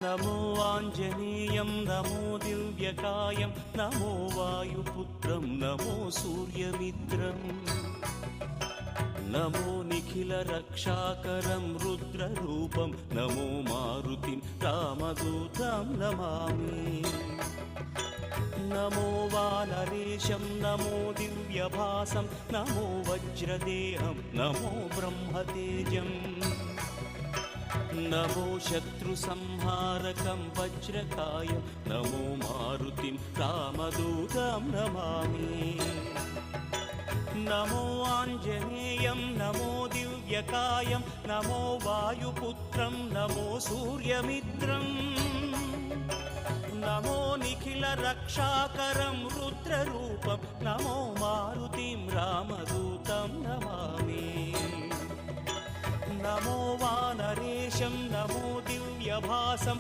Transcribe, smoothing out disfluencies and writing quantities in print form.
नमो आञ्जनेयं नमो दिव्यकायं नमो वायुपुत्रं नमो सूर्यमित्रम् नमो निखिलरक्षाकरं रुद्ररूपं नमो मारुतिं रामदूतं Namami नमो वानरेशं नमो दिव्यभासं नमो वज्रदेहं नमो ब्रह्मतेजम् नमो शत्रुसंहारकं वज्रकायं नमो मारुतिं रामदूतं Namami नमो आञ्जनेयं नमो दिव्यकायं नमो वायुपुत्रं नमो सूर्यमित्रम् नमो निखिलरक्षाकरं रुद्ररूपं नमो मारुतिं रामदूतं Namami नमो वानरेशं नमो दिव्यभासं